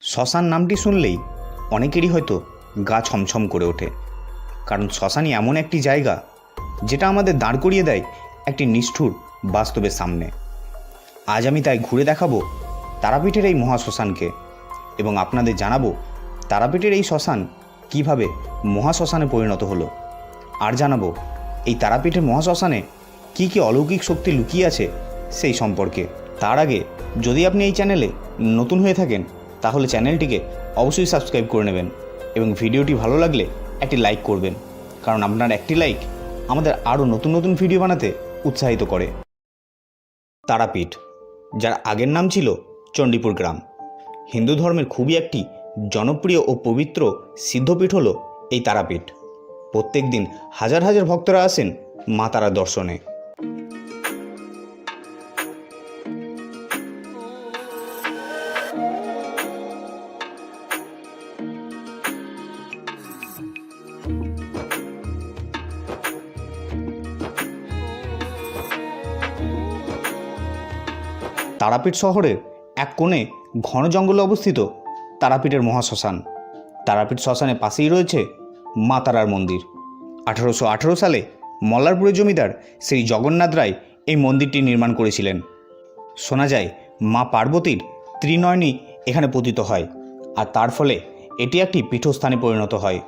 শ্মশান নামটি শুনলেই অনেকেরই হয়তো গা ছমছম করে ওঠে, কারণ শ্মশানই এমন একটি জায়গা যেটা আমাদের দাঁড় করিয়ে দেয় একটি নিষ্ঠুর বাস্তবের সামনে। আজ আমি তাই ঘুরে দেখাবো তারাপীঠের এই মহাশ্মশানকে এবং আপনাদের জানাবো তারাপীঠের এই শ্মশান কীভাবে মহাশ্মশানে পরিণত হলো, আর জানাবো এই তারাপীঠের মহাশ্মশানে কী কী অলৌকিক শক্তি লুকিয়ে আছে সেই সম্পর্কে। তার আগে যদি আপনি এই চ্যানেলে নতুন হয়ে থাকেন তাহলে চ্যানেলটিকে অবশ্যই সাবস্ক্রাইব করে নেবেন এবং ভিডিওটি ভালো লাগলে একটি লাইক করবেন, কারণ আপনার একটি লাইক আমাদের আরও নতুন নতুন ভিডিও বানাতে উৎসাহিত করে। তারাপীঠ, যার আগের নাম ছিল চণ্ডীপুর গ্রাম, হিন্দু ধর্মের খুবই একটি জনপ্রিয় ও পবিত্র সিদ্ধপীঠ হলো এই তারাপীঠ। প্রত্যেক দিন হাজার হাজার ভক্তরা আসেন মা তারার দর্শনে। তারাপীঠ শহরের এক কোণে ঘন জঙ্গলে অবস্থিত তারাপীঠের মহাশ্মশান। তারাপীঠ শ্মশানের পাশেই রয়েছে মা তারার মন্দির। 1818 সালে মল্লারপুরের জমিদার শ্রী জগন্নাথ রায় এই মন্দিরটি নির্মাণ করেছিলেন। শোনা যায় মা পার্বতীর ত্রিনয়নী এখানে পতিত হয়, আর তার ফলে এটি একটি পীঠস্থানে পরিণত হয়।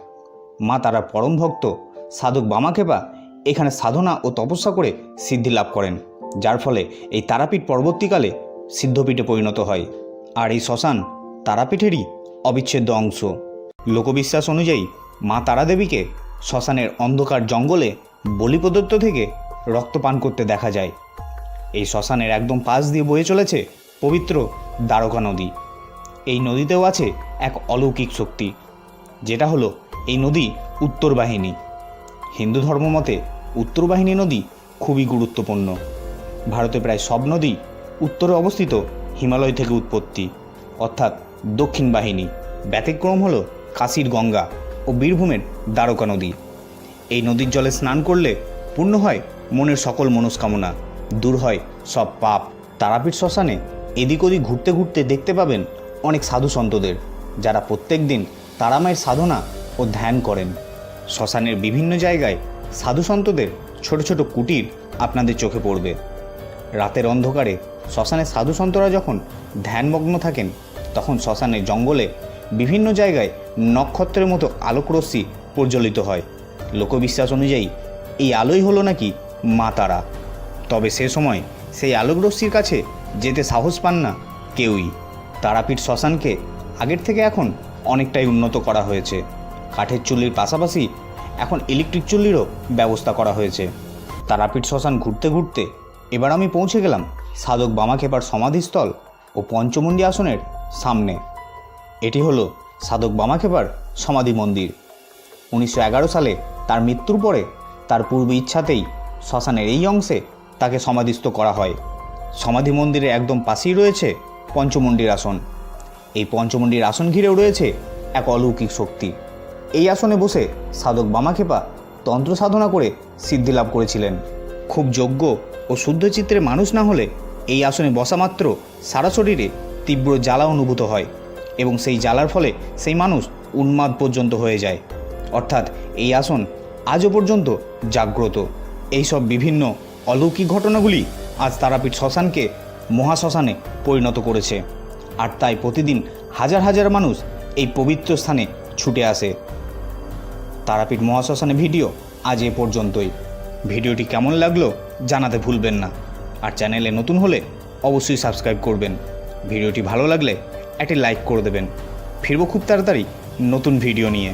মা তারার পরম ভক্ত সাধক বামাক্ষেপা এখানে সাধনা ও তপস্যা করে সিদ্ধি লাভ করেন, যার ফলে এই তারাপীঠ পরবর্তীকালে সিদ্ধপীঠে পরিণত হয়। আর এই শ্মশান তারাপীঠেরই অবিচ্ছেদ্য অংশ। লোকবিশ্বাস অনুযায়ী মা তারাদেবীকে শ্মশানের অন্ধকার জঙ্গলে বলি প্রদত্ত থেকে রক্তপান করতে দেখা যায়। এই শ্মশানের একদম পাশ দিয়ে বয়ে চলেছে পবিত্র দ্বারকা নদী। এই নদীতেও আছে এক অলৌকিক শক্তি, যেটা হলো এই নদী উত্তর বাহিনী। হিন্দু ধর্মমতে উত্তর বাহিনী নদী খুবই গুরুত্বপূর্ণ। ভারতে প্রায় সব নদী উত্তরে অবস্থিত হিমালয় থেকে উৎপত্তি, অর্থাৎ দক্ষিণ বাহিনী। ব্যতিক্রম হলো কাশীর গঙ্গা ও বীরভূমের দ্বারকা নদী। এই নদীর জলে স্নান করলে পূর্ণ হয় মনের সকল মনস্কামনা, দূর হয় সব পাপ। তারাপীঠ শ্মশানে এদিক ওদিক ঘুরতে ঘুরতে দেখতে পাবেন অনেক সাধু সন্তদের, যারা প্রত্যেক দিন তারামায়ের সাধনা ও ধ্যান করেন। শ্মশানের বিভিন্ন জায়গায় সাধু সন্তদের ছোট ছোট কুটির আপনাদের চোখে পড়বে। রাতের অন্ধকারে শ্মশানের সাধু সন্তরা যখন ধ্যানমগ্ন থাকেন, তখন শ্মশানের জঙ্গলে বিভিন্ন জায়গায় নক্ষত্রের মতো আলোকরশ্মি প্রজ্বলিত হয়। লোকবিশ্বাস অনুযায়ী এই আলোই হলো নাকি মা তারা। তবে সে সময় সেই আলোকরশ্মির কাছে যেতে সাহস পান না কেউই। তারাপীঠ শ্মশানকে আগের থেকে এখন অনেকটাই উন্নত করা হয়েছে। কাঠের চুল্লির পাশাপাশি এখন ইলেকট্রিক চুল্লিরও ব্যবস্থা করা হয়েছে। তারাপীঠ শ্মশান ঘুরতে ঘুরতে এবার আমি পৌঁছে গেলাম সাধক বামাক্ষেপার সমাধিস্থল ও পঞ্চমুণ্ডী আসনের সামনে। এটি হলো সাধক বামাক্ষেপার সমাধি মন্দির। 1911 সালে তার মৃত্যুর পরে তার পূর্ব ইচ্ছাতেই শ্মশানের এই অংশে তাকে সমাধিস্থ করা হয়। সমাধি মন্দিরের একদম পাশেই রয়েছে পঞ্চমুণ্ডীর আসন। এই পঞ্চমুণ্ডীর আসন ঘিরেও রয়েছে এক অলৌকিক শক্তি। এই আসনে বসে সাধক বামাক্ষেপা তন্ত্র সাধনা করে সিদ্ধি লাভ করেছিলেন। খুব যোগ্য ও শুদ্ধ চিত্রের মানুষ না হলে এই আসনে বসা মাত্র সারা শরীরে তীব্র জ্বালা অনুভূত হয় এবং সেই জ্বালার ফলে সেই মানুষ উন্মাদ পর্যন্ত হয়ে যায়। অর্থাৎ এই আসন আজও পর্যন্ত জাগ্রত। এইসব বিভিন্ন অলৌকিক ঘটনাগুলি আজ তারাপীঠ শ্মশানকে মহাশ্মশানে পরিণত করেছে, আর তাই প্রতিদিন হাজার হাজার মানুষ এই পবিত্র স্থানে ছুটে আসে। তারাপীঠ মহাশ্মশানে ভিডিও আজ এ পর্যন্তই। ভিডিওটি কেমন লাগলো জানাতে ভুলবেন না, আর চ্যানেলে নতুন হলে অবশ্যই সাবস্ক্রাইব করবেন। ভিডিওটি ভালো লাগলে একটি লাইক করে দেবেন। ফিরবো খুব তাড়াতাড়ি নতুন ভিডিও নিয়ে।